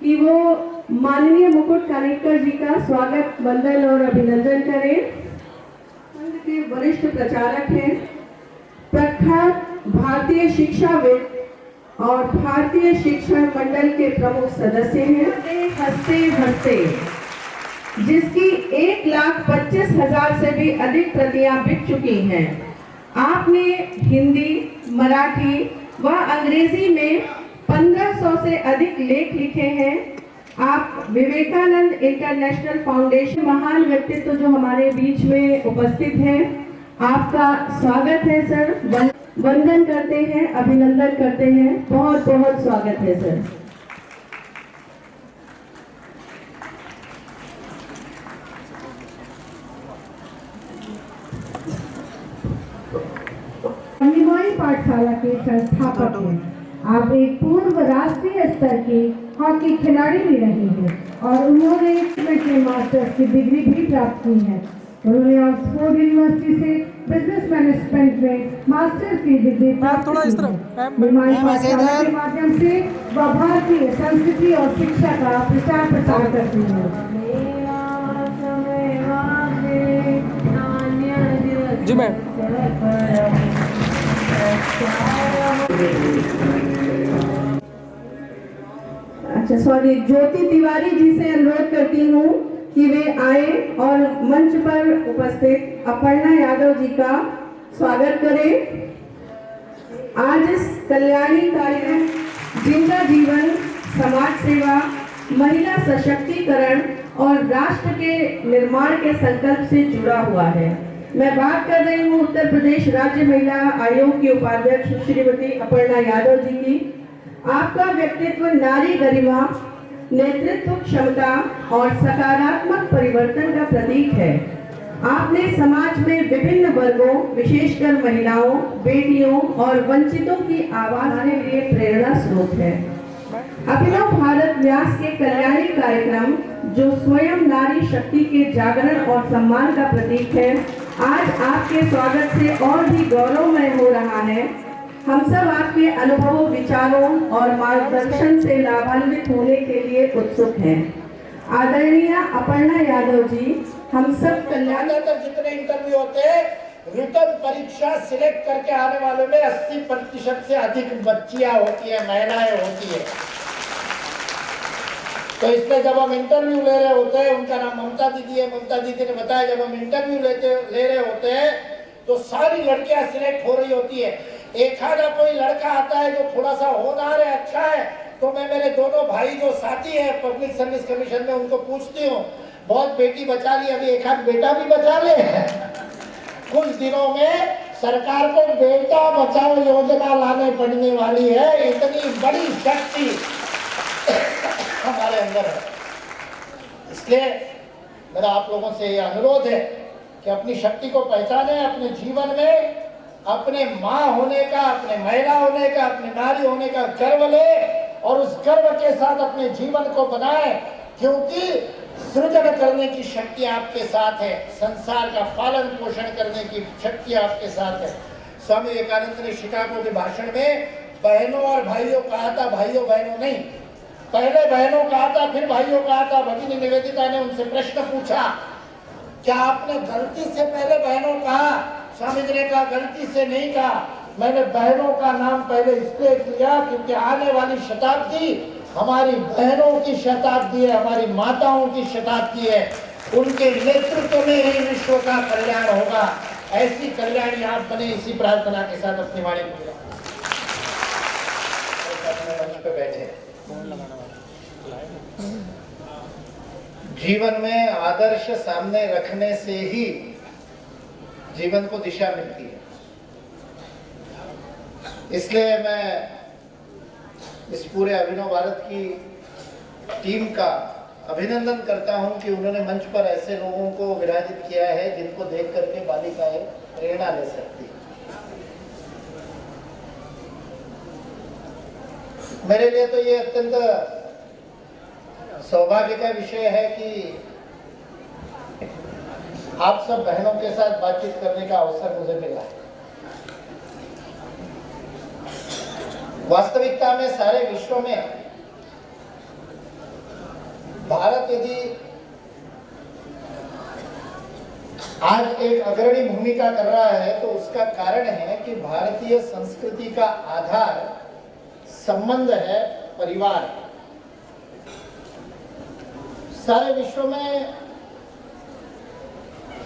कि वो माननीय मुकुट कानिटकर जी का स्वागत, वंदन और अभिनंदन करें। संघ के वरिष्ठ प्रचारक हैं, प्रख्यात भारतीय शिक्षाविद और भारतीय शिक्षण मंडल के प्रमुख सदस्य हैं। हंसते हंसते जिसकी 1,25,000 से भी अधिक प्रतियां बिक चुकी हैं। आपने हिंदी, मराठी व अंग्रेजी में 1500 से अधिक लेख लिखे हैं। आप विवेकानंद इंटरनेशनल फाउंडेशन, महान व्यक्तित्व जो हमारे बीच में उपस्थित हैं, आपका स्वागत है सर। वंदन करते हैं, अभिनंदन करते हैं, बहुत बहुत स्वागत है सर। निमाई पाठशाला के संस्थापक हैं। आप एक पूर्व राष्ट्रीय स्तर की हॉकी खिलाड़ी भी रही हैं और उन्होंने इसमें मास्टर्स की डिग्री भी प्राप्त की है। उन्होंने ऑक्सफोर्ड यूनिवर्सिटी से बिजनेस मैनेजमेंट में मास्टर्स की डिग्री प्राप्त की है। निमाई पाठशाला के माध्यम से वह भारतीय संस्कृति और शिक्षा का प्रचार प्रसार करती है। जी मैम। अच्छा सॉरी, ज्योति तिवारी जी से अनुरोध करती हूँ कि वे आए और मंच पर उपस्थित अपर्णा यादव जी का स्वागत करें। आज इस कल्याणी कार्यक्रम जिनका जीवन समाज सेवा, महिला सशक्तिकरण और राष्ट्र के निर्माण के संकल्प से जुड़ा हुआ है। मैं बात कर रही हूँ उत्तर प्रदेश राज्य महिला आयोग की उपाध्यक्ष श्रीमती अपर्णा यादव जी की। आपका व्यक्तित्व नारी गरिमा, नेतृत्व क्षमता और सकारात्मक परिवर्तन का प्रतीक है। आपने समाज में विभिन्न वर्गों, विशेषकर महिलाओं, बेटियों और वंचितों की आवाज के लिए प्रेरणा स्रोत है। अभिनव भारत व्यास के कल्याणी कार्यक्रम जो स्वयं नारी शक्ति के जागरण और सम्मान का प्रतीक है, आज आपके स्वागत से और भी गौरवमय हो रहा है। हम सब आपके अनुभवों, विचारों और मार्गदर्शन से लाभान्वित होने के लिए उत्सुक हैं। आदरणीय अपर्णा यादव जी, हम सब कल्याण जितने इंटरव्यू होते हैं, रिटर्न परीक्षा सिलेक्ट करके आने वालों में 80% से अधिक बच्चियां होती है, महिलाएं होती है। तो इसमें जब हम इंटरव्यू ले रहे होते हैं, उनका नाम ममता दीदी है, ममता दीदी ने बताया जब हम इंटरव्यू ले रहे होते हैं तो सारी लड़कियां सिलेक्ट हो रही होती है। एक आधा कोई लड़का आता है जो थोड़ा सा होनहार है, अच्छा है, तो मैं मेरे दोनों भाई जो साथी है पब्लिक सर्विस कमीशन में, उनको पूछती हूँ, बहुत बेटी बचा ली, अभी एक आध बेटा भी बचा ले। कुछ दिनों में सरकार को बेटा बचाओ योजना लाने पड़ने वाली है। इतनी बड़ी शक्ति हमारे अंदर है। इसलिए मेरा आप लोगों से यह अनुरोध है कि अपनी शक्ति को पहचाने, अपने जीवन में अपने माँ होने का, अपने महिला होने का, अपने नारी होने का गर्व ले और उस गर्व के साथ अपने जीवन को बनाए, क्योंकि सृजन करने की शक्ति आपके साथ है, संसार का पालन पोषण करने की शक्ति आपके साथ है। स्वामी विवेकानंद ने शिकागो के भाषण में बहनों और भाइयों कहा था, भाइयों बहनों नहीं, पहले बहनों कहा था फिर भाइयों कहा था। भगिनी निवेदिता ने उनसे प्रश्न पूछा, क्या आपने गलती से पहले बहनों कहा? स्वामी जी ने कहा गलती से नहीं कहा, मैंने बहनों का नाम पहले इसलिए लिया क्योंकि आने वाली शताब्दी हमारी बहनों की शताब्दी है, हमारी माताओं की शताब्दी है। उनके नेतृत्व में ही विश्व का कल्याण होगा। ऐसी कल्याणी आप बने, इसी प्रार्थना के साथ अपनी वाणी पूरा बैठे। जीवन में आदर्श सामने रखने से ही जीवन को दिशा मिलती है। इसलिए मैं इस पूरे अभिनव भारत की टीम का अभिनंदन करता हूं कि उन्होंने मंच पर ऐसे लोगों को विराजित किया है जिनको देख करके बालिकाएं प्रेरणा ले सकती है। मेरे लिए तो ये अत्यंत सौभाग्य का विषय है कि आप सब बहनों के साथ बातचीत करने का अवसर मुझे मिला है। वास्तविकता में सारे विश्व में भारत यदि आज एक अग्रणी भूमिका कर रहा है तो उसका कारण है कि भारतीय संस्कृति का आधार संबंध है, परिवार। सारे विश्व में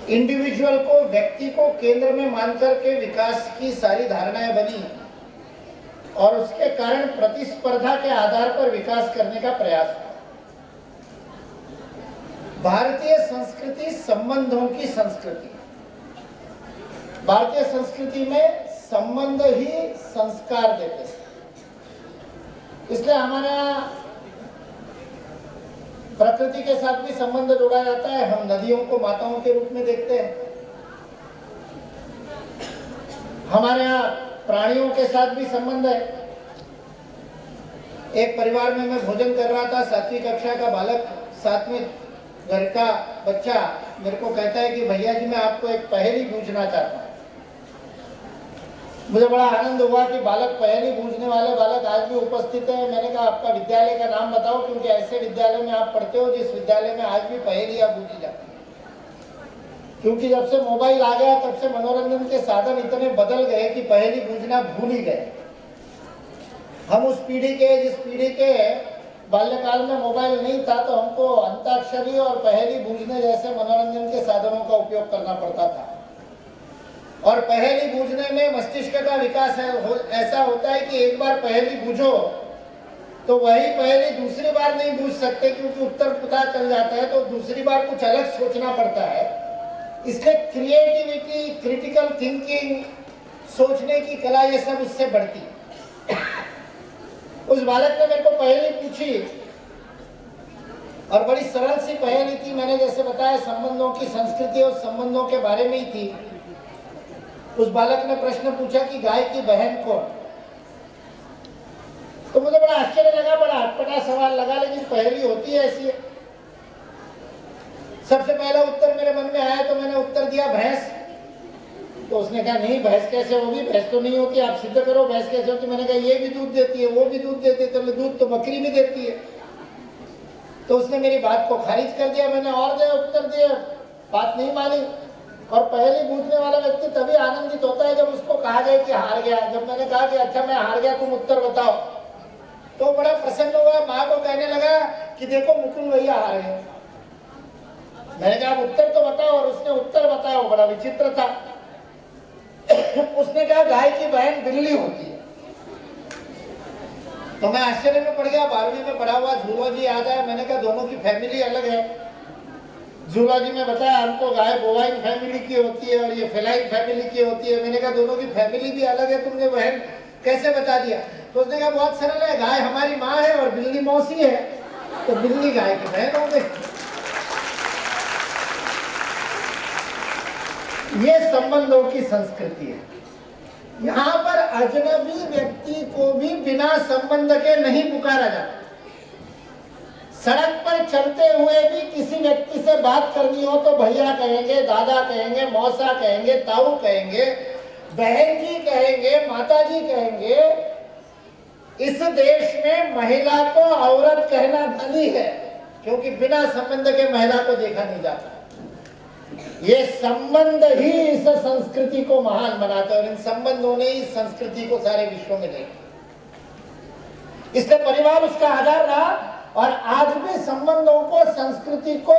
इंडिविजुअल को, व्यक्ति को केंद्र में मानकर के विकास की सारी धारणाएं बनी और उसके कारण प्रतिस्पर्धा के आधार पर विकास करने का प्रयास हुआ। भारतीय संस्कृति संबंधों की संस्कृति। भारतीय संस्कृति में संबंध ही संस्कार देते हैं। इसलिए हमारा प्रकृति के साथ भी संबंध जोड़ा जाता है। हम नदियों को माताओं के रूप में देखते हैं। हमारे यहाँ प्राणियों के साथ भी संबंध है। एक परिवार में मैं भोजन कर रहा था, 7वीं कक्षा का बालक, साथ में घर का बच्चा मेरे को कहता है कि भैया जी मैं आपको एक पहेली पूछना चाहता हूँ। मुझे बड़ा आनंद हुआ कि बालक, पहेली पूछने वाले बालक आज भी उपस्थित है। मैंने कहा आपका विद्यालय का नाम बताओ, क्योंकि ऐसे विद्यालय में आप पढ़ते हो जिस विद्यालय में आज भी पहेलियां पूछी जाती है। क्योंकि जब से मोबाइल आ गया तब से मनोरंजन के साधन इतने बदल गए कि पहेली पूछना भूल ही गए। हम उस पीढ़ी के, जिस पीढ़ी के बाल्यकाल में मोबाइल नहीं था, तो हमको अंताक्षरी और पहेली बूझने जैसे मनोरंजन के साधनों का उपयोग करना पड़ता था। और पहेली बूझने में मस्तिष्क का विकास ऐसा होता है कि एक बार पहेली बूझो तो वही पहेली दूसरी बार नहीं बूझ सकते, क्योंकि उत्तर पता चल जाता है, तो दूसरी बार कुछ अलग सोचना पड़ता है। इसलिए क्रिएटिविटी, क्रिटिकल थिंकिंग, सोचने की कला, ये सब उससे बढ़ती। उस बालक ने मेरे को पहेली पूछी और बड़ी सरल सी पहेली थी। मैंने जैसे बताया संबंधों की संस्कृति और संबंधों के बारे में ही थी। उस बालक ने प्रश्न पूछा कि गाय की बहन कौन? तो मुझे बड़ा आश्चर्य लगा, बड़ा अटपटा सवाल लगा, लेकिन पहेली होती है ऐसी है। सबसे पहला उत्तर मेरे मन में आया तो मैंने उत्तर दिया भैंस। तो उसने कहा नहीं, भैंस कैसे होगी, भैंस तो नहीं होती, आप सिद्ध करो भैंस कैसे होती। मैंने कहा ये भी दूध देती है, वो भी दूध देती है, तो दूध तो बकरी भी देती है। तो उसने मेरी बात को खारिज कर दिया। मैंने और दे उत्तर दिए, बात नहीं मानी। और पहेली पूछने वाला व्यक्ति तभी आनंदित होता है जब उसको कहा जाए कि हार गया। जब मैंने कहा कि अच्छा मैं हार गया, तुम उत्तर बताओ, तो बड़ा प्रसन्न हुआ। माँ को कहने लगा कि देखो मुकुल भैया हार गए। मैंने कहा उत्तर तो बताओ, और उसने उत्तर बताया, बड़ा विचित्र था। उसने कहा गाय की बहन बिल्ली होती है। तो मैं आश्चर्य में पड़ गया। 12वीं में पढ़ा हुआ जूलॉजी याद आया। मैंने कहा दोनों की फैमिली अलग है। जूलॉजी में बताया हमको गाय बोवाइन फैमिली की होती है और ये फेलाइन फैमिली की होती है। मैंने कहा दोनों की फैमिली भी अलग है, तुमने बहन कैसे बता दिया? तो उसने कहा बहुत सरल है, गाय हमारी माँ है और बिल्ली मौसी है, तो बिल्ली गाय की बहन हो गई। ये संबंधों की संस्कृति है। यहाँ पर अजनबी व्यक्ति को भी बिना संबंध के नहीं पुकारा जाता। सड़क पर चलते हुए भी किसी व्यक्ति से बात करनी हो तो भैया कहेंगे, दादा कहेंगे, मौसा कहेंगे, ताऊ कहेंगे, बहन जी कहेंगे, माता जी कहेंगे। इस देश में महिला को औरत कहना गलत है, क्योंकि बिना संबंध के महिला को देखा नहीं जाता। ये संबंध ही इस संस्कृति को महान बनाते हैं और इन संबंधों ने इस संस्कृति को सारे विश्व में देखा। इसलिए परिवार उसका आधार रहा और आज भी संबंधों को, संस्कृति को,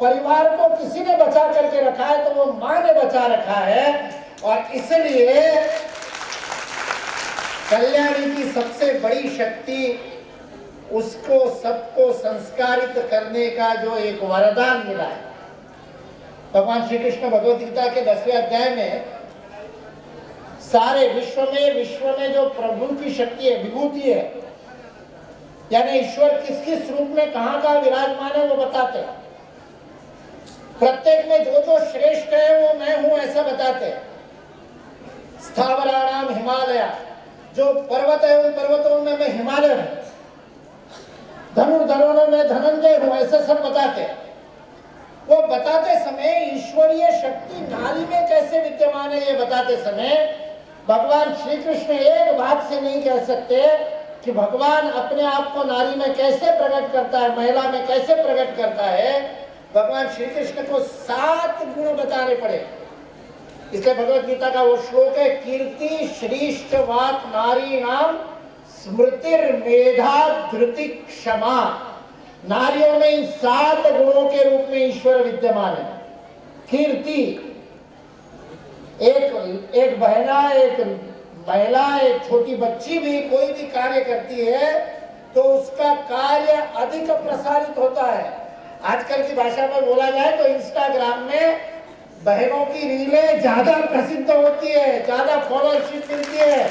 परिवार को किसी ने बचा करके रखा है तो वो माँ ने बचा रखा है। और इसलिए कल्याणी की सबसे बड़ी शक्ति उसको सबको संस्कारित करने का जो एक वरदान मिला है। भगवान श्री कृष्ण भगवद गीता के 10वें अध्याय में सारे विश्व में जो प्रभु की शक्ति है, विभूति है, यानी ईश्वर किस किस रूप में कहाँ कहाँ विराजमान है वो बताते हैं। प्रत्येक में जो जो श्रेष्ठ है वो मैं हूं ऐसा बताते हैं। स्थावराणाम हिमालय, जो पर्वत है उन पर्वतों में मैं हिमालय हूं, धनुर्धरों में धनंजय हूं, ऐसा सब बताते हैं। वो बताते समय ईश्वरीय शक्ति नारी में कैसे विद्यमान है ये बताते समय भगवान श्री कृष्ण एक बात से नहीं कह सकते कि भगवान अपने आप को नारी में कैसे प्रकट करता है, महिला में कैसे प्रकट करता है। भगवान श्री कृष्ण को 7 गुण बताने पड़े। इसलिए भगवत गीता का वो श्लोक है, कीर्ति श्रेष्ठ वाक नारी नाम स्मृतिर मेधा धृति क्षमा। नारियों में इन 7 गुणों के रूप में ईश्वर विद्यमान है। कीर्ति, एक बहना, एक महिला, एक छोटी बच्ची भी कोई भी कार्य करती है तो उसका कार्य अधिक प्रसारित होता है। आजकल की भाषा में बोला जाए तो इंस्टाग्राम में बहनों की रीलें ज्यादा प्रसिद्ध होती है, ज्यादा फॉलोअरशिप मिलती है,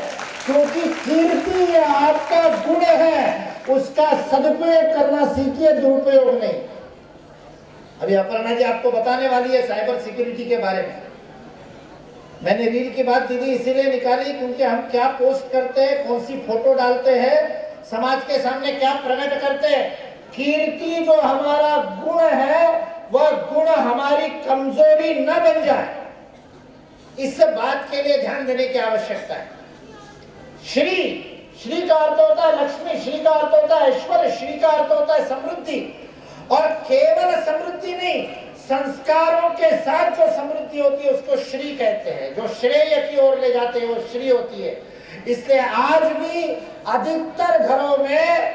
क्योंकि कीर्ति आपका गुण है, उसका सदुपयोग करना सीखिए, दुरुपयोग नहीं। अभी अपर्णा जी आपको बताने वाली है साइबर सिक्योरिटी के बारे में। मैंने रील की बात दीदी इसीलिए निकाली क्योंकि हम क्या पोस्ट करते हैं, कौन सी फोटो डालते हैं, समाज के सामने क्या प्रकट करते हैं। कीर्ति जो हमारा गुण है वह गुण हमारी कमजोरी न बन जाए, इस बात के लिए ध्यान देने की आवश्यकता है। श्री का अर्थ होता है लक्ष्मी, श्री का अर्थ होता है ऐश्वर्य, श्री का अर्थ होता है समृद्धि। और केवल समृद्धि नहीं, संस्कारों के साथ जो समृद्धि होती है उसको श्री कहते हैं। जो श्रेय की ओर ले जाते हैं वो श्री होती है। इसलिए आज भी अधिकतर घरों में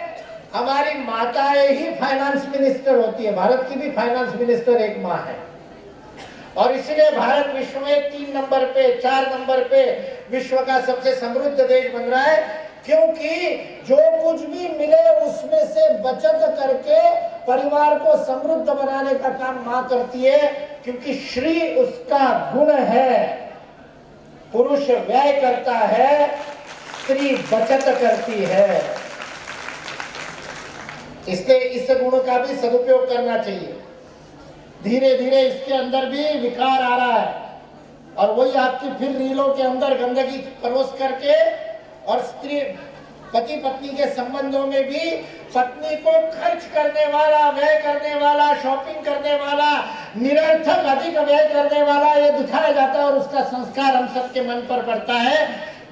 हमारी माताएं ही फाइनेंस मिनिस्टर होती है। भारत की भी फाइनेंस मिनिस्टर एक माँ है। और इसलिए भारत विश्व में 3 नंबर पे, 4 नंबर पे विश्व का सबसे समृद्ध देश बन रहा है, क्योंकि जो कुछ भी मिले उसमें से बचत करके परिवार को समृद्ध बनाने का काम मां करती है, क्योंकि श्री उसका गुण है। पुरुष व्यय करता है, स्त्री बचत करती है। इसलिए इस गुण का भी सदुपयोग करना चाहिए। धीरे धीरे इसके अंदर भी विकार आ रहा है और वही आपकी फिर रीलों के अंदर गंदगी परोस करके, और स्त्री पति पत्नी के संबंधों में भी पत्नी को खर्च करने वाला, व्यय करने वाला, शॉपिंग करने वाला, निरर्थक अधिक व्यय करने वाला ये दिखाया जाता है और उसका संस्कार हम सबके मन पर पड़ता है।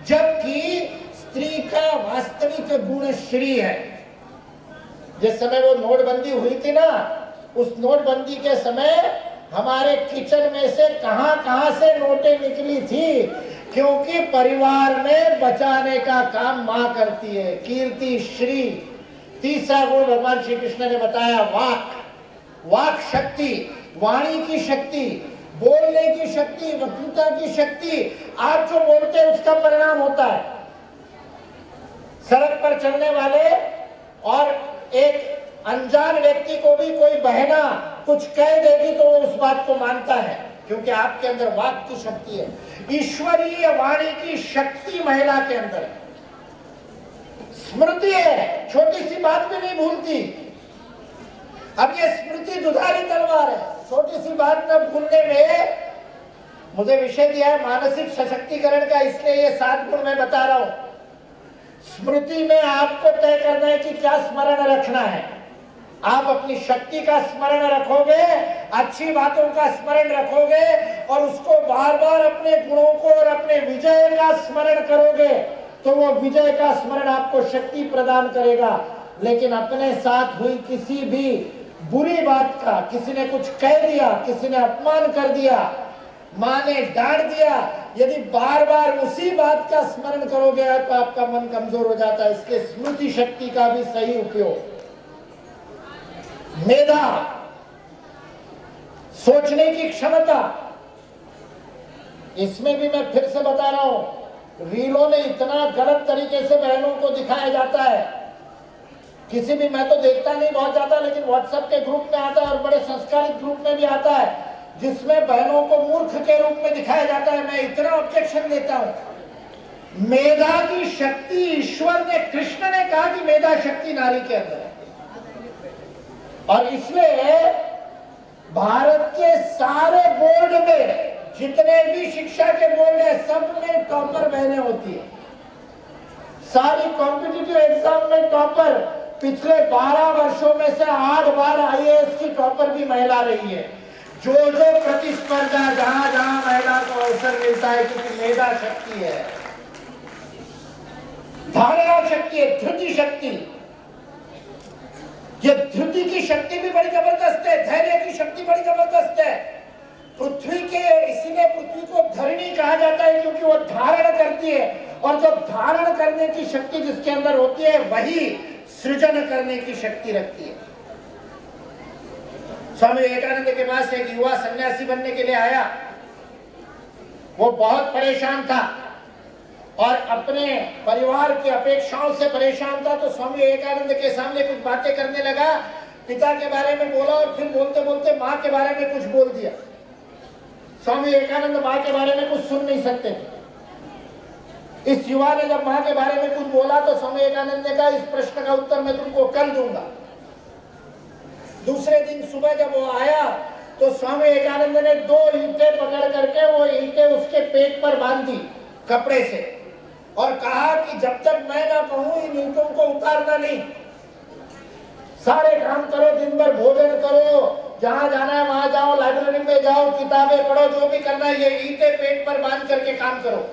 जबकि स्त्री का वास्तविक गुण श्री है। जिस समय वो नोटबंदी हुई थी ना, उस नोटबंदी के समय हमारे किचन में से कहां से नोटें निकली थी, क्योंकि परिवार में बचाने का काम मां करती है। कीर्ति श्री। तीसरा गुण भगवान श्री कृष्ण ने बताया वाक शक्ति, वाणी की शक्ति, बोलने की शक्ति, वक्तृता की शक्ति। आप जो बोलते हैं उसका परिणाम होता है। सड़क पर चलने वाले और एक अनजान व्यक्ति को भी कोई बहना कुछ कह देगी तो वो उस बात को मानता है, क्योंकि आपके अंदर वाक की शक्ति है। ईश्वरीय वाणी की शक्ति महिला के अंदर है। स्मृति है, छोटी सी बात भी नहीं भूलती। अब ये स्मृति दुधारी तलवार है, छोटी सी बात न भूलने में। मुझे विषय दिया है मानसिक सशक्तिकरण का, इसलिए ये 7 गुण मैं बता रहा हूं। स्मृति में आपको तय करना है कि क्या स्मरण रखना है। आप अपनी शक्ति का स्मरण रखोगे, अच्छी बातों का स्मरण रखोगे और उसको बार बार अपने गुणों को और अपने विजय का स्मरण करोगे तो वो विजय का स्मरण आपको शक्ति प्रदान करेगा। लेकिन अपने साथ हुई किसी भी बुरी बात का, किसी ने कुछ कह दिया, किसी ने अपमान कर दिया, माँ ने डांट दिया, यदि बार बार उसी बात का स्मरण करोगे तो आपका मन कमजोर हो जाता है। इसलिए स्मृति शक्ति का भी सही उपयोग। मेधा, सोचने की क्षमता, इसमें भी मैं फिर से बता रहा हूं, रीलों में इतना गलत तरीके से बहनों को दिखाया जाता है। किसी भी, मैं तो देखता नहीं बहुत ज्यादा, लेकिन व्हाट्सएप के ग्रुप में आता है और बड़े संस्कारित ग्रुप में भी आता है, जिसमें बहनों को मूर्ख के रूप में दिखाया जाता है। मैं इतना ऑब्जेक्शन देता हूं। मेधा की शक्ति ईश्वर ने, कृष्ण ने कहा कि मेधा शक्ति नारी के अंदर है। और इसलिए भारत के सारे बोर्ड में, जितने भी शिक्षा के बोर्ड है, सब में टॉपर बहनें होती है। सारी कॉम्पिटिटिव एग्जाम में टॉपर, पिछले 12 वर्षों में से 8 बार IAS की टॉपर भी महिला रही है। जो प्रतिस्पर्धा, जहां जहां महिला को अवसर मिलता है, क्योंकि मेधा शक्ति है। धारणा शक्ति है, धृति शक्ति। ये धृति की शक्ति भी बड़ी जबरदस्त है, धैर्य की शक्ति बड़ी जबरदस्त है। पृथ्वी के, इसीलिए पृथ्वी को धरणी कहा जाता है, क्योंकि वो धारण करती है, और जो धारण करने की शक्ति जिसके अंदर होती है वही सृजन करने की शक्ति रखती है। स्वामी विवेकानंद के पास एक युवा सन्यासी बनने के लिए आया। वो बहुत परेशान था और अपने परिवार की अपेक्षाओं से परेशान था। तो स्वामी विवेकानंद के सामने कुछ बातें करने लगा, पिता के बारे में बोला और फिर बोलते बोलते माँ के बारे में कुछ बोल दिया। स्वामी विवेकानंद माँ के बारे में कुछ सुन नहीं सकते थे। इस युवा ने जब माँ के बारे में कुछ बोला तो स्वामी विवेकानंद ने कहा, इस प्रश्न का उत्तर मैं तुमको कल दूंगा। दूसरे दिन सुबह जब वो आया तो स्वामी विवेकानंद ने 2 ईंटें पकड़ करके वो ईंटें उसके पेट पर बांध दी कपड़े से, और कहा कि जब तक मैं ना कहूं इन ईंटों को उतारना नहीं। सारे काम करो, दिन भर भोजन करो, जहां जाना है वहां जाओ, लाइब्रेरी में जाओ, किताबें पढ़ो, जो भी करना है, ये ईंटें पेट पर बांध करके काम करो।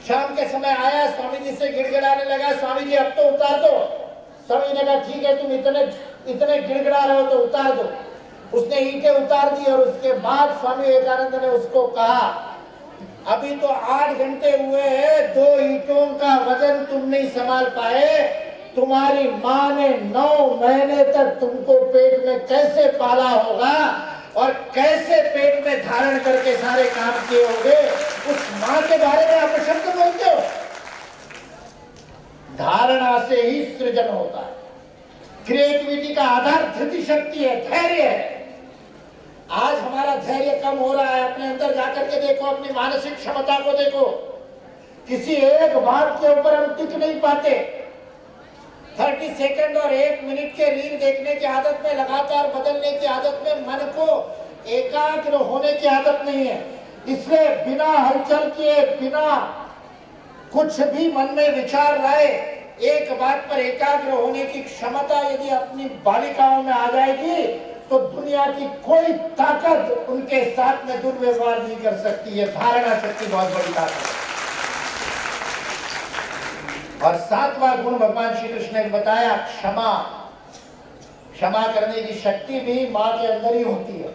शाम के समय आया, स्वामी जी से गिड़गिड़ाने लगा, स्वामी जी अब तो उतार दो। स्वामी ने कहा, ठीक है, तुम इतने गिड़गिड़ा रहे हो तो उतार दो। उसने ईंटें उतार दी और उसके बाद स्वामी विवेकानंद ने उसको कहा, अभी तो 8 घंटे हुए हैं, 2 ईंटों का वजन तुम नहीं संभाल पाए। तुम्हारी माँ ने 9 महीने तक तुमको पेट में कैसे पाला होगा और कैसे पेट में धारण करके सारे काम किए होंगे, उस माँ के बारे में आप शब्द बोलते हो। धारणा से ही सृजन होता है। क्रिएटिविटी का आधार धृति शक्ति है, धैर्य है। आज हमारा धैर्य कम हो रहा है। अपने अंदर जाकर के देखो, अपनी मानसिक क्षमता को देखो। किसी एक बात के ऊपर हम टिक नहीं पाते। 30 सेकंड और 1 मिनट के रील देखने की आदत में, लगातार बदलने की आदत में मन को एकाग्र होने की आदत नहीं है। इसलिए बिना हलचल किए, बिना कुछ भी मन में विचार लाए, एक बात पर एकाग्र होने की क्षमता यदि अपनी बालिकाओं में आ जाएगी तो दुनिया की कोई ताकत उनके साथ में दुर्व्यवहार नहीं कर सकती है। धारणा शक्ति बहुत बड़ी ताकत है। और 7वां गुण भगवान श्री कृष्ण ने बताया, क्षमा। क्षमा करने की शक्ति भी माँ के अंदर ही होती है।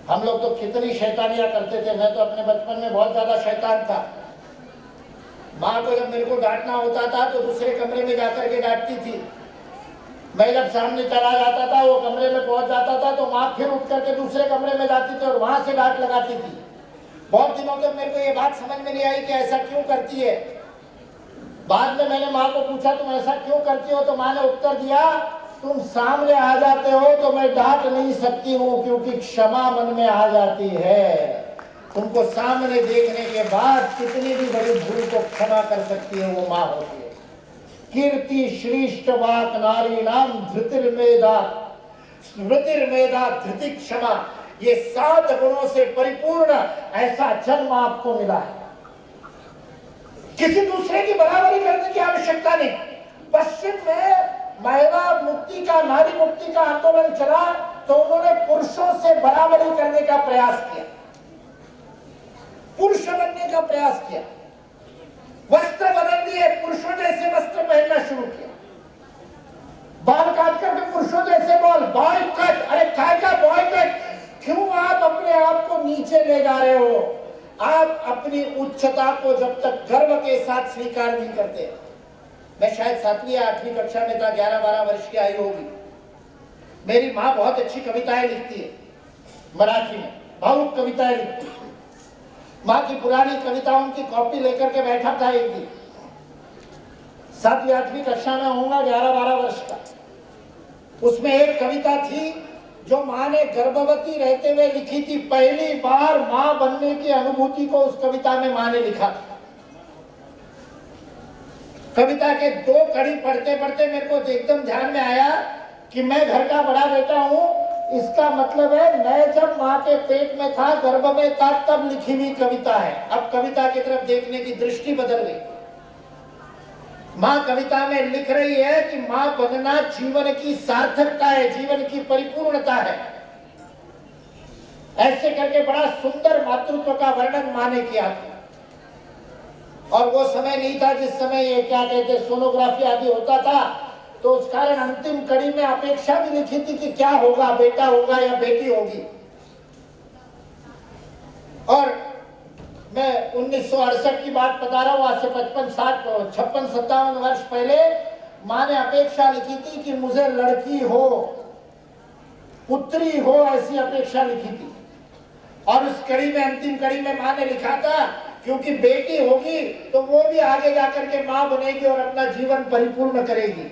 हम लोग तो कितनी शैतानियां करते थे। मैं तो अपने बचपन में बहुत ज्यादा शैतान था। माँ को जब मेरे को डांटना होता था तो दूसरे कमरे में जाकर के डांटती थी। मैं जब सामने चला जाता था, वो कमरे में पहुंच जाता था तो माँ फिर उठ करके दूसरे कमरे में जाती थी और वहां से डांट लगाती थी। बहुत दिनों तक मेरे को ये बात समझ में नहीं आई कि ऐसा क्यों करती है। बाद में मैंने माँ को पूछा, तुम ऐसा क्यों करती हो? तो माँ ने उत्तर दिया, तुम सामने आ जाते हो तो मैं डांट नहीं सकती हूँ, क्योंकि क्षमा मन में आ जाती है। तुमको सामने देखने के बाद कितनी भी बड़ी भूल को क्षमा कर सकती है वो माँ होती है। कीर्ति श्रेष्ठ वाक नारी नाम धृतिर्मेधा, स्मृतिर्मेधा धृति क्षमा। ये 7 गुणों से परिपूर्ण ऐसा जन्म आपको मिला है। किसी दूसरे की बराबरी करने की आवश्यकता नहीं। पश्चिम में महिला मुक्ति का, नारी मुक्ति का आंदोलन चला तो उन्होंने पुरुषों से बराबरी करने का प्रयास किया, पुरुष बनने का प्रयास किया। वस्त्र बदल दिए, पुरुषों जैसे वस्त्र पहनना शुरू किया। बाल काट करके पुरुषों जैसे बाल, बॉय कट। अरे काय का बॉय कट? क्यों आप अपने आप को नीचे ले जा रहे हो? आप अपनी उच्चता को जब तक गर्व के साथ स्वीकार नहीं करते। मैं शायद 7वीं या 8वीं कक्षा में था, 11-12 वर्ष की आयु होगी। मेरी माँ बहुत अच्छी कविताएं लिखती है, मराठी में भावुक कविताएं लिखती है। माँ की पुरानी कविताओं की कॉपी लेकर के बैठा था एक दिन। 7वीं 8वीं कक्षा में होऊंगा, 11-12 वर्ष का। उसमें एक कविता थी जो माँ ने गर्भवती रहते हुए लिखी थी। पहली बार माँ बनने की अनुभूति को उस कविता में माँ ने लिखा था। कविता के 2 कड़ी पढ़ते पढ़ते मेरे को एकदम ध्यान में आया कि मैं घर का बड़ा बेटा हूँ। इसका मतलब है मैं जब माँ के पेट में था, गर्भ में था, तब लिखी हुई कविता है। अब कविता की तरफ देखने की दृष्टि बदल गई। माँ कविता में लिख रही है कि माँ बनना जीवन की सार्थकता है, जीवन की परिपूर्णता है। ऐसे करके बड़ा सुंदर मातृत्व का वर्णन माँ ने किया था। और वो समय नहीं था जिस समय ये क्या कहते सोनोग्राफी आदि होता था, तो उस कारण अंतिम कड़ी में अपेक्षा भी लिखी थी कि क्या होगा, बेटा होगा या बेटी होगी। और मैं 1968 की बात बता रहा हूँ, आज से 56-57 वर्ष पहले माँ ने अपेक्षा लिखी थी कि मुझे लड़की हो, पुत्री हो, ऐसी अपेक्षा लिखी थी। और उस कड़ी में, अंतिम कड़ी में माँ ने लिखा था क्योंकि बेटी होगी तो वो भी आगे जाकर के माँ बनेगी और अपना जीवन परिपूर्ण करेगी।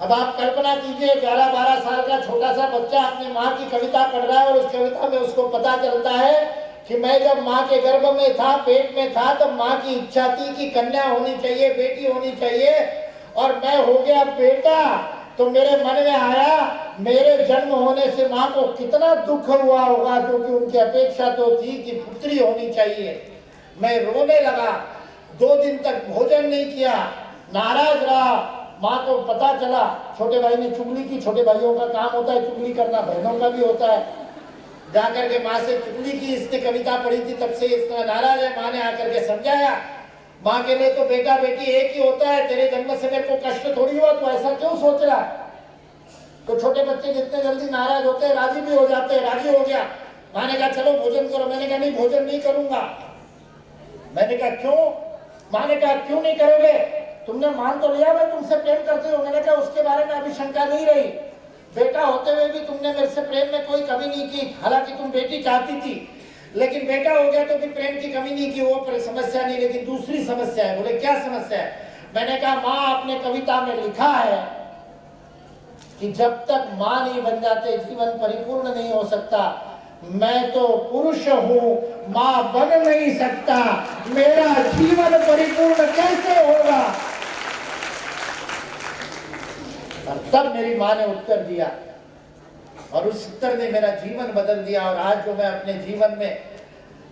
अब आप कल्पना कीजिए, 11-12 साल का छोटा सा बच्चा अपनी माँ की कविता पढ़ रहा है और उस कविता में उसको पता चलता है कि मैं जब माँ के गर्भ में था, पेट में था, तब माँ की इच्छा थी कि कन्या होनी चाहिए, बेटी होनी चाहिए, और मैं हो गया बेटा। तो मेरे मन में आया मेरे जन्म होने से माँ को कितना दुख हुआ होगा, क्योंकि उनकी अपेक्षा तो थी कि पुत्री होनी चाहिए। मैं रोने लगा, 2 दिन तक भोजन नहीं किया, नाराज रहा। माँ को पता चला, छोटे भाई ने चुगली की, छोटे भाइयों का काम होता है चुगली करना, बहनों का भी होता है। जाकर के माँ से चुगली की, इसने कविता पढ़ी थी, तब से इसका नाराज है। माँ ने आकर के समझाया, माँ के लिए तो बेटा बेटी एक ही होता है, तेरे जन्म से मेरे को कष्ट थोड़ी हुआ, तो ऐसा क्यों सोच रहा है। तो छोटे बच्चे जितने जल्दी नाराज होते हैं, राजी भी हो जाते हैं। राजी हो गया, माँ ने कहा चलो भोजन करो। मैंने कहा नहीं, भोजन नहीं करूंगा। मैंने कहा क्यों? माँ ने कहा क्यों नहीं करोगे, तुमने मान तो लिया मैं तुमसे प्रेम करती हूँ। मैंने कहा उसके बारे में अभी शंका नहीं रही, बेटा होते हुए भी तुमने मेरे से प्रेम में कोई कमी नहीं की, हालांकि तुम बेटी चाहती थी, लेकिन बेटा हो गया तो भी प्रेम की कमी नहीं की, वो समस्या नहीं। लेकिन दूसरी समस्या है। बोले क्या समस्या है? मैंने कहा माँ, आपने कविता में लिखा है कि जब तक माँ नहीं बन जाते जीवन परिपूर्ण नहीं हो सकता। मैं तो पुरुष हूँ, माँ बन नहीं सकता, मेरा जीवन परिपूर्ण कैसे होगा? और तब मेरी माँ ने उत्तर दिया, और उस उत्तर ने मेरा जीवन बदल दिया। और आज जो मैं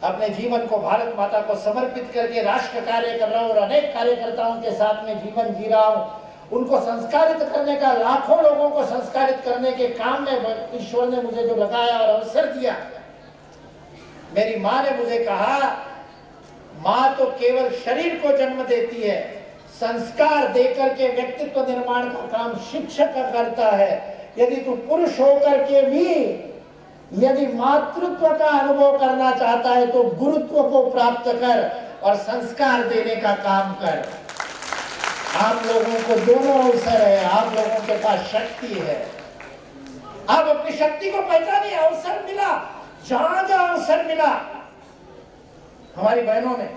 अपने जीवन को भारत माता को समर्पित करके राष्ट्र कार्य कर रहा हूँ और अनेक कार्यकर्ताओं के साथ में जीवन जी रहा हूँ, उनको संस्कारित करने का, लाखों लोगों को संस्कारित करने के काम में ईश्वर ने मुझे जो लगाया और अवसर दिया। मेरी माँ ने मुझे कहा, माँ तो केवल शरीर को जन्म देती है, संस्कार देकर के व्यक्तित्व निर्माण का काम शिक्षक का करता है। यदि तू पुरुष होकर के भी यदि मातृत्व का अनुभव करना चाहता है तो गुरुत्व को प्राप्त कर और संस्कार देने का काम कर। आप लोगों को दोनों अवसर है, आप लोगों के पास शक्ति है, आप अपनी शक्ति को पहचानिए। अवसर मिला, जहां जहां अवसर मिला। हमारी बहनों ने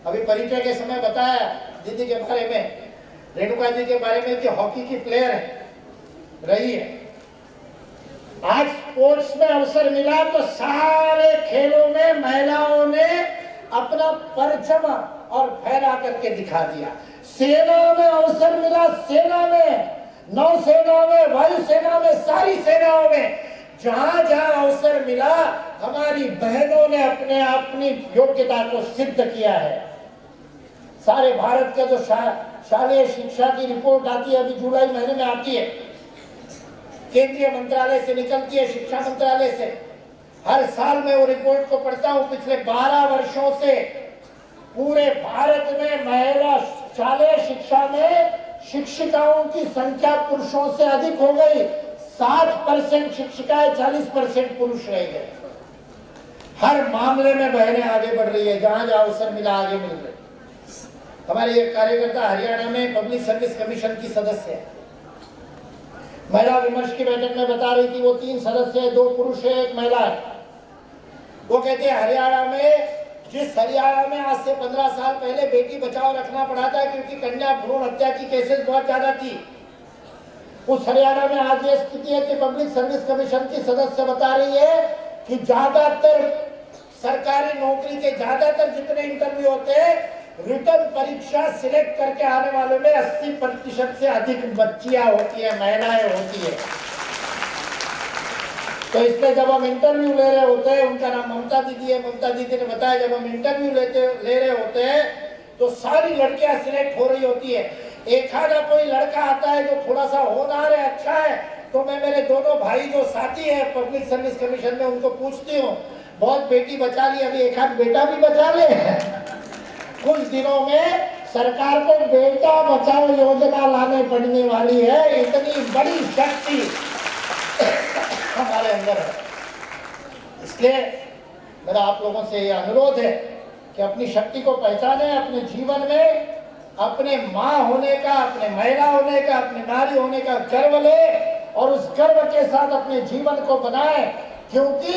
अभी परिचय के समय बताया दीदी के बारे में, रेणुका जी के बारे में, कि हॉकी की प्लेयर रही है। आज स्पोर्ट्स में अवसर मिला तो सारे खेलों में महिलाओं ने अपना परचम और फहरा करके दिखा दिया। सेना में अवसर मिला, सेना में, नौसेना में, वायुसेना में, सारी सेनाओं में जहां जहां अवसर मिला हमारी बहनों ने अपनी योग्यता को सिद्ध किया है। सारे भारत के जो शालेय शिक्षा की रिपोर्ट आती है, अभी जुलाई महीने में आती है, केंद्रीय मंत्रालय से निकलती है, शिक्षा मंत्रालय से। हर साल मैं वो रिपोर्ट को पढ़ता हूँ। पिछले 12 वर्षों से पूरे भारत में महिला शालेय शिक्षा में शिक्षिकाओं की संख्या पुरुषों से अधिक हो गई। 60% शिक्षिकाएं, 40% पुरुष रह गए। हर मामले में बहनें आगे बढ़ रही है, जहां जहां अवसर मिला आगे मिल रही। हमारे एक कार्यकर्ता हरियाणा में पब्लिक सर्विस कमीशन की सदस्य है। महिला विमर्श की बैठक में बता रही थी, वो 3 सदस्य है, 2 पुरुष है, 1 महिला है। वो कहते हैं हरियाणा में, जिस हरियाणा में आज से 15 साल पहले बेटी बचाओ रखना पड़ा था क्योंकि कन्या भ्रूण हत्या की केसेस बहुत ज्यादा थी, उस हरियाणा में आज ये स्थिति है कि पब्लिक सर्विस कमीशन की सदस्य बता रही है कि ज्यादातर सरकारी नौकरी के ज्यादातर जितने इंटरव्यू होते हैं, रिटर्न परीक्षा सिलेक्ट करके आने वालों में 80% से अधिक बच्चियां होती है, महिलाएं होती है। तो इसलिए जब हम इंटरव्यू ले रहे होते हैं, उनका नाम ममता दीदी है, ममता दीदी ने बताया, जब हम इंटरव्यू ले रहे होते हैं तो सारी लड़कियां सिलेक्ट हो रही होती है। एक आधा कोई लड़का आता है जो थोड़ा सा होनहार है, अच्छा है, तो मैं मेरे दोनों भाई जो साथी है पब्लिक सर्विस कमीशन में, उनको पूछती हूँ, बहुत बेटी बचा ली, अभी एक आध बेटा भी बचा ले। कुछ दिनों में सरकार को बेटा बचाओ योजना लाने पड़ने वाली है। इतनी बड़ी शक्ति हमारे अंदर है। इसलिए मेरा आप लोगों से यह अनुरोध है कि अपनी शक्ति को पहचाने, अपने जीवन में अपने माँ होने का, अपने महिला होने का, अपने नारी होने का गर्व ले और उस गर्व के साथ अपने जीवन को बनाए, क्योंकि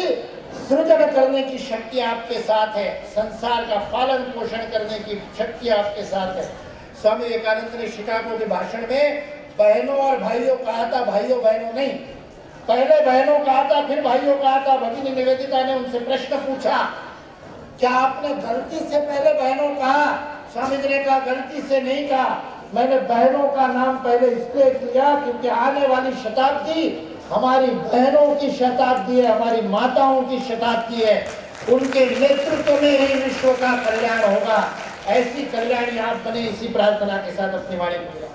सृजन करने की शक्ति आपके साथ है, संसार का पालन पोषण करने की शक्ति आपके साथ है। स्वामी विवेकानंद ने शिकागो के भाषण में बहनों और भाइयों कहा था, भाइयों बहनों नहीं, पहले बहनों कहा था फिर भाइयों कहा था। भगिनी निवेदिता ने उनसे प्रश्न पूछा, क्या आपने गलती से पहले बहनों कहा? स्वामी जी ने कहा गलती से नहीं कहा, मैंने बहनों का नाम पहले इसलिए किया क्योंकि आने वाली शताब्दी हमारी बहनों की शताब्दी है, हमारी माताओं की शताब्दी है। उनके नेतृत्व में ही विश्व का कल्याण होगा। ऐसी कल्याणी आप बने, इसी प्रार्थना के साथ अपनी वाणी को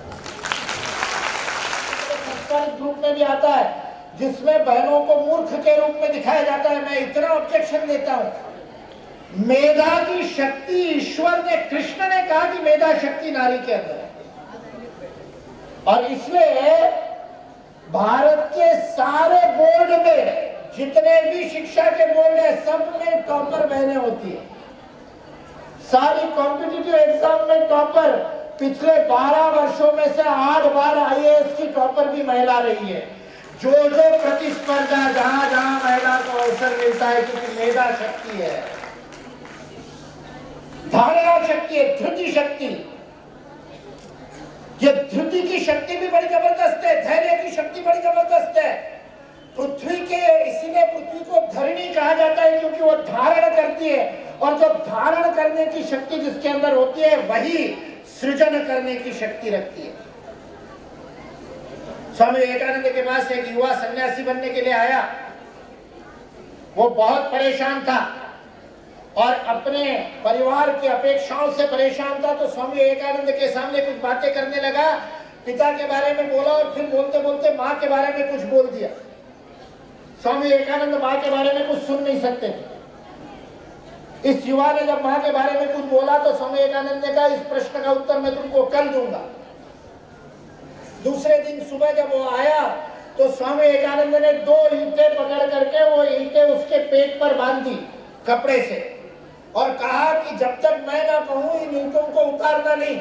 संस्कारित रूप में भी आता है, जिसमें बहनों को मूर्ख के रूप में दिखाया जाता है। मैं इतना ऑब्जेक्शन देता हूं, मेधा की शक्ति ईश्वर ने, कृष्ण ने कहा कि मेधा शक्ति नारी के अंदर है, और इसलिए भारत के सारे बोर्ड में जितने भी शिक्षा के बोर्ड है सब में टॉपर बहनें होती है। सारी कॉम्पिटिटिव एग्जाम में टॉपर, पिछले 12 वर्षों में से 8 बार आईएएस की टॉपर भी महिला रही है। जो प्रतिस्पर्धा जहां जहां महिला को अवसर मिलता है, क्योंकि मेधा शक्ति है, धारणा शक्ति है, धृति शक्ति। ये धृति की शक्ति भी बड़ी जबरदस्त है, धैर्य की शक्ति बड़ी जबरदस्त है। पृथ्वी के, इसीलिए पृथ्वी को धरणी कहा जाता है, क्योंकि वो धारण करती है, और जो धारण करने की शक्ति जिसके अंदर होती है वही सृजन करने की शक्ति रखती है। स्वामी विवेकानंद के पास एक युवा सन्यासी बनने के लिए आया। वो बहुत परेशान था और अपने परिवार की अपेक्षाओं से परेशान था, तो स्वामी विवेकानंद के सामने कुछ बातें करने लगा। पिता के बारे में बोला और फिर बोलते बोलते माँ के बारे में कुछ बोल दिया। स्वामी विवेकानंद माँ के बारे में कुछ सुन नहीं सकते थे। इस युवा ने जब माँ के बारे में कुछ बोला तो स्वामी विवेकानंद ने कहा, इस प्रश्न का उत्तर मैं तुमको कल दूंगा। दूसरे दिन सुबह जब वो आया तो स्वामी विवेकानंद ने 2 ईंटें पकड़ करके वो ईंटें उसके पेट पर बांध दी कपड़े से, और कहा कि जब तक मैं ना कहूं इन ईंटों को उतारना नहीं।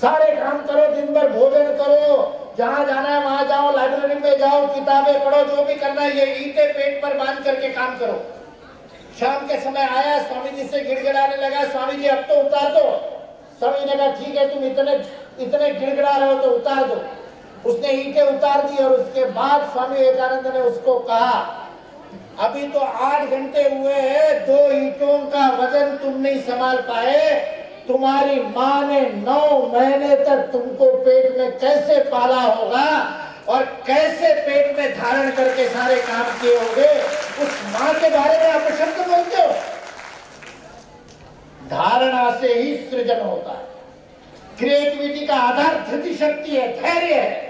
सारे काम करो, दिन भर भोजन करो, जहां जाना है वहां जाओ, लाइब्रेरी में जाओ, किताबें पढ़ो, जो भी करना है, ये ईंटें पेट पर बांध करके काम करो। शाम के समय आया, स्वामी जी से गिड़गिड़ाने लगा, स्वामी जी अब तो उतार दो। स्वामी ने कहा ठीक है, तुम इतने गिड़गिड़ा रहे हो तो उतार दो। उसने ईंटें उतार दी और उसके बाद स्वामी विवेकानंद ने उसको कहा, अभी तो 8 घंटे हुए हैं, 2 ईंटों का वजन तुम नहीं संभाल पाए। तुम्हारी माँ ने 9 महीने तक तुमको पेट में कैसे पाला होगा और कैसे पेट में धारण करके सारे काम किए होंगे, उस माँ के बारे में आप शब्द बोलते हो। धारणा से ही सृजन होता है। क्रिएटिविटी का आधार धृति शक्ति है, धैर्य है।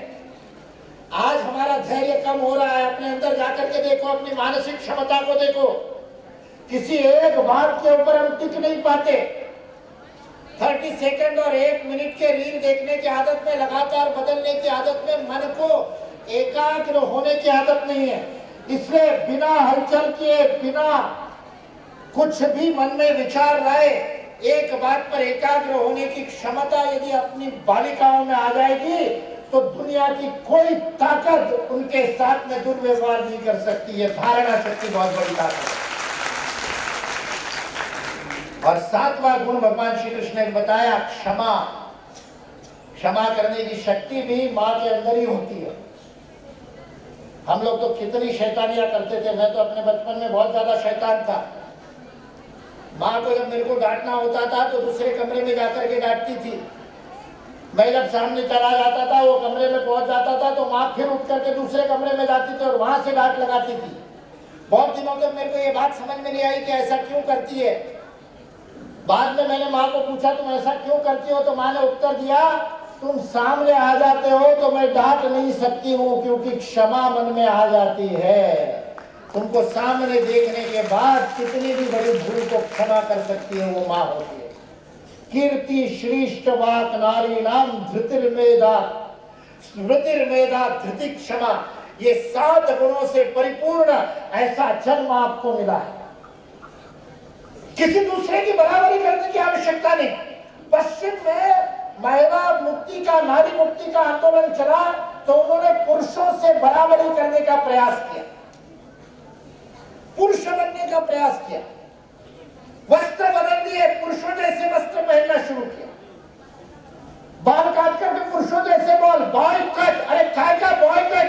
आज हमारा धैर्य कम हो रहा है। अपने अंदर जाकर के देखो, अपनी मानसिक क्षमता को देखो। किसी एक बात के ऊपर हम टिक नहीं पाते। 30 सेकंड और 1 मिनट के रील देखने की आदत में, लगातार बदलने की आदत में, मन को एकाग्र होने की आदत नहीं है। इसलिए बिना हलचल किए, बिना कुछ भी मन में विचार लाए, एक बात पर एकाग्र होने की क्षमता यदि अपनी बालिकाओं में आ जाएगी तो दुनिया की कोई ताकत उनके साथ में दुर्व्यवहार नहीं कर सकती है। धारणा शक्ति बहुत बड़ी ताकत है। और 7वां गुण भगवान श्री कृष्ण ने बताया, क्षमा। क्षमा करने की शक्ति भी माँ के अंदर ही होती है। हम लोग तो कितनी शैतानियां करते थे। मैं तो अपने बचपन में बहुत ज्यादा शैतान था। माँ को जब मेरे को डांटना होता था तो दूसरे कमरे में जाकर के डांटती थी। मैं जब सामने चला जाता था, वो कमरे में पहुंच जाता था, तो माँ फिर उठ करके दूसरे कमरे में जाती थी और वहां से डांट लगाती थी। बहुत दिनों तक मेरे को ये बात समझ में नहीं आई कि ऐसा क्यों करती है। बाद में मैंने माँ को पूछा, तुम ऐसा क्यों करती हो? तो माँ ने उत्तर दिया, तुम सामने आ जाते हो तो मैं डांट नहीं सकती हूँ, क्योंकि क्षमा मन में आ जाती है। तुमको सामने देखने के बाद कितनी भी बड़ी भूल को क्षमा कर सकती है वो माँ होती है। कीर्ति श्रेष्ठ वाक नारी नाम धृतिर्मेधा स्मृतिर्मेधा धृति क्षमा, ये 7 गुणों से परिपूर्ण ऐसा जन्म आपको मिला है। किसी दूसरे की बराबरी करने की आवश्यकता नहीं। पश्चिम में महिला मुक्ति का, नारी मुक्ति का आंदोलन चला तो उन्होंने पुरुषों से बराबरी करने का प्रयास किया, पुरुष बनने का प्रयास किया, वस्त्र बदल दिए, पुरुषों जैसे वस्त्र पहनना शुरू किया, बाल काट करके पुरुषों जैसे बाल, बॉय कट। अरे काय का बॉय कट?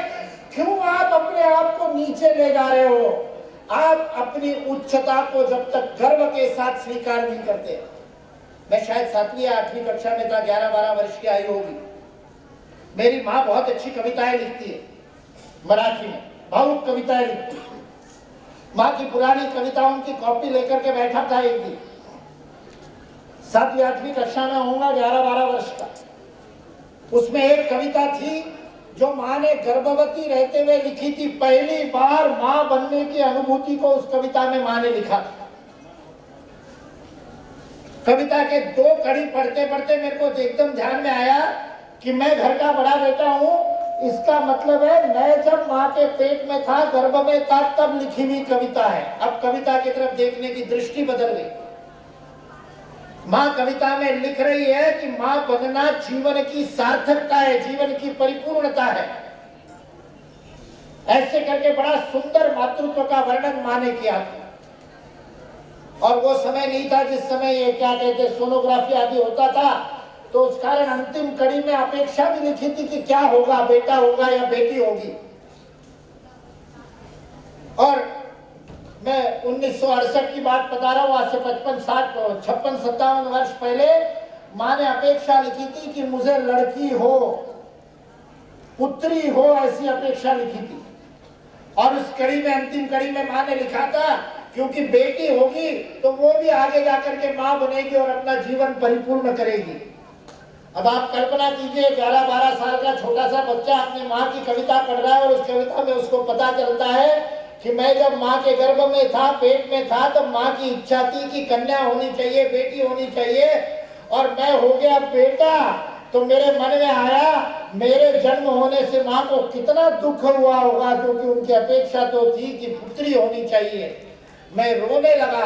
क्यों आप अपने आप को नीचे ले जा रहे हो? आप अपनी उच्चता को जब तक गर्व के साथ स्वीकार नहीं करते। मैं शायद 7वीं या 8वीं कक्षा में था, 11-12 वर्ष की आयु होगी। मेरी माँ बहुत अच्छी कविताएं लिखती है, मराठी में भावुक कविताएं लिखती है। माँ की पुरानी कविताओं की कॉपी लेकर के बैठा था एक दिन, 7वीं 8वीं कक्षा में होऊंगा, 11-12 वर्ष का। उसमें एक कविता थी जो माँ ने गर्भवती रहते हुए लिखी थी। पहली बार माँ बनने की अनुभूति को उस कविता में माँ ने लिखा था। कविता के 2 कड़ी पढ़ते पढ़ते मेरे को एकदम ध्यान में आया कि मैं घर का बड़ा बेटा हूँ। इसका मतलब है मैं जब माँ के पेट में था, गर्भ में था, तब लिखी हुई कविता है। अब कविता की तरफ देखने की दृष्टि बदल गई। माँ कविता में लिख रही है कि माँ बनना जीवन की सार्थकता है, जीवन की परिपूर्णता है। ऐसे करके बड़ा सुंदर मातृत्व का वर्णन माँ ने किया था। और वो समय नहीं था जिस समय ये क्या कहते सोनोग्राफी आदि होता था, तो उस कारण अंतिम कड़ी में अपेक्षा भी लिखी थी कि क्या होगा, बेटा होगा या बेटी होगी। और मैं 1968 की बात बता रहा हूँ, आज से 56-57 वर्ष पहले माँ ने अपेक्षा लिखी थी कि मुझे लड़की हो, पुत्री हो, ऐसी अपेक्षा लिखी थी। और उस कड़ी में, अंतिम कड़ी में माँ ने लिखा था क्योंकि बेटी होगी तो वो भी आगे जाकर के माँ बनेगी और अपना जीवन परिपूर्ण करेगी। अब आप कल्पना कीजिए, 11-12 साल का छोटा सा बच्चा अपनी माँ की कविता पढ़ रहा है और उस कविता में उसको पता चलता है कि मैं जब माँ के गर्भ में था, पेट में था, तब माँ की इच्छा थी कि कन्या होनी चाहिए, बेटी होनी चाहिए, और मैं हो गया बेटा। तो मेरे मन में आया मेरे जन्म होने से माँ को कितना दुख हुआ होगा, क्योंकि उनकी अपेक्षा तो थी कि पुत्री होनी चाहिए। मैं रोने लगा,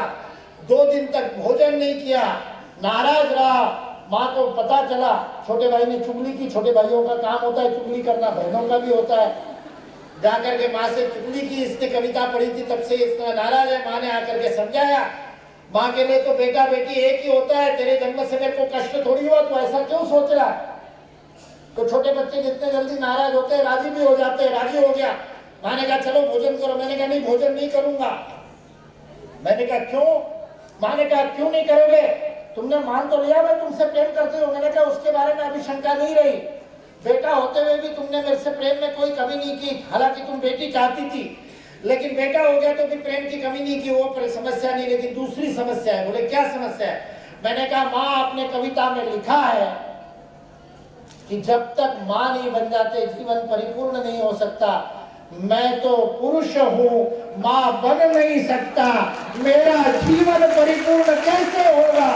2 दिन तक भोजन नहीं किया, नाराज रहा। माँ को पता चला, छोटे भाई ने चुगली की। छोटे भाइयों का काम होता है चुगली करना, बहनों का भी होता है। जाकर के माँ से चुगली की, इसने कविता पढ़ी थी, तब से इतना नाराज है। माँ ने आकर के समझाया, माँ के लिए तो बेटा बेटी एक ही होता है, तेरे जन्म से मेरे को कष्ट थोड़ी हुआ, तो ऐसा क्यों सोच रहा है? तो छोटे बच्चे जितने जल्दी नाराज होते हैं राजी भी हो जाते हैं। राजी हो गया। माँ ने कहा चलो भोजन करो। मैंने कहा नहीं, भोजन नहीं करूंगा। मैंने कहा क्यों? माँ ने कहा क्यों नहीं करोगे? तुमने मान तो लिया मैं तुमसे प्रेम करती हूँ। मैंने कहा उसके बारे में अभी शंका नहीं रही। बेटा होते हुए भी तुमने मेरे से प्रेम में कोई कमी नहीं की, हालांकि तुम बेटी चाहती थी, लेकिन बेटा हो गया तो भी प्रेम की कमी नहीं की, वो समस्या नहीं। लेकिन दूसरी समस्या है। बोले क्या समस्या है? मैंने कहा माँ आपने कविता में लिखा है कि जब तक माँ नहीं बन जाते जीवन परिपूर्ण नहीं हो सकता। मैं तो पुरुष हूँ, माँ बन नहीं सकता, मेरा जीवन परिपूर्ण कैसे होगा?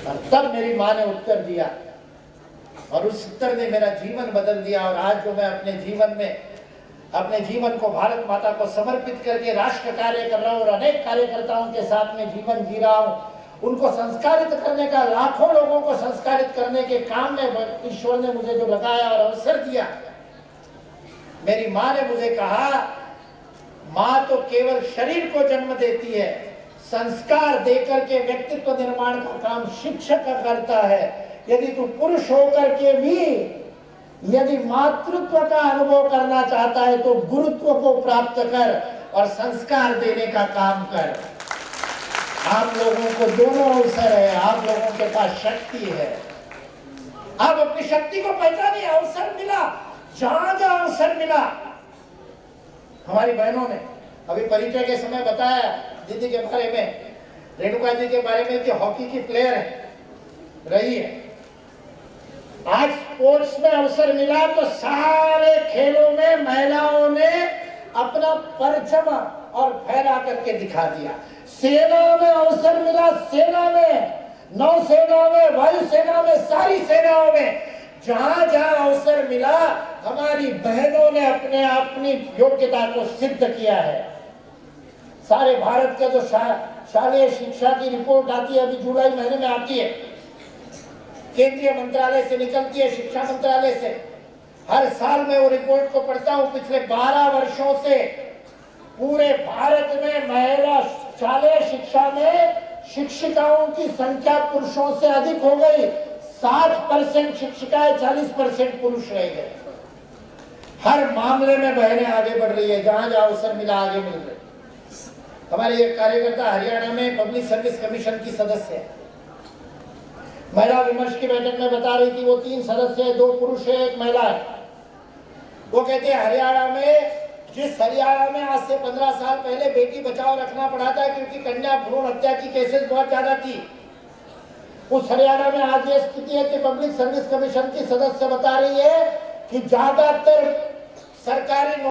और तब मेरी माँ ने उत्तर दिया और उस उत्तर ने मेरा जीवन बदल दिया। और आज जो मैं अपने जीवन को भारत माता को समर्पित करके राष्ट्र कार्य कर रहा हूँ और अनेक कार्यकर्ताओं के साथ में जीवन जी रहा हूँ, उनको संस्कारित करने का, लाखों लोगों को संस्कारित करने के काम में ईश्वर ने मुझे जो लगाया और अवसर दिया। मेरी माँ ने मुझे कहा, माँ तो केवल शरीर को जन्म देती है, संस्कार देकर के व्यक्तित्व निर्माण का काम शिक्षक करता है। यदि तू पुरुष होकर के भी यदि मातृत्व का अनुभव करना चाहता है तो गुरुत्व को प्राप्त कर और संस्कार देने का काम कर। आप लोगों को दोनों अवसर है, आप लोगों के पास शक्ति है। आप अपनी शक्ति को पहचानिए। अवसर मिला, जहां जहां अवसर मिला। हमारी बहनों ने अभी परिचय के समय बताया दीदी के बारे में, रेणुका जी के बारे में, कि हॉकी की प्लेयर है, रही है। आज स्पोर्ट्स में अवसर मिला तो सारे खेलों में महिलाओं ने अपना परचम और फहरा करके दिखा दिया। सेना में अवसर मिला, सेना में, नौसेना में, वायुसेना में, सारी सेनाओं में जहां जहां अवसर मिला हमारी बहनों ने अपनी योग्यता को सिद्ध किया है। सारे भारत का जो शालेय शिक्षा की रिपोर्ट आती है, अभी जुलाई महीने में आती है, केंद्रीय मंत्रालय से निकलती है, शिक्षा मंत्रालय से। हर साल मैं वो रिपोर्ट को पढ़ता हूं। पिछले 12 वर्षों से पूरे भारत में महिला शालेय शिक्षा में शिक्षिकाओं की संख्या पुरुषों से अधिक हो गई। 60% शिक्षिकाएं, 40% पुरुष रह गए। हर मामले में बहनें आगे बढ़ रही है, जहां जहां अवसर मिला आगे मिल रही। हमारे एक कार्यकर्ता हरियाणा में पब्लिक सर्विस कमीशन की सदस्य है। महिला विमर्श की बैठक में बता रही थी, वो 3 सदस्य है, 2 पुरुष है, 1 महिला है। वो कहते हैं हरियाणा में, जिस हरियाणा में आज से 15 साल पहले बेटी बचाओ रखना पड़ा था क्योंकि कन्या भ्रूण हत्या की केसेस बहुत ज्यादा थी, उस हरियाणा में आज ये स्थिति है कि पब्लिक सर्विस कमीशन की सदस्य बता रही है कि ज्यादातर सरकारी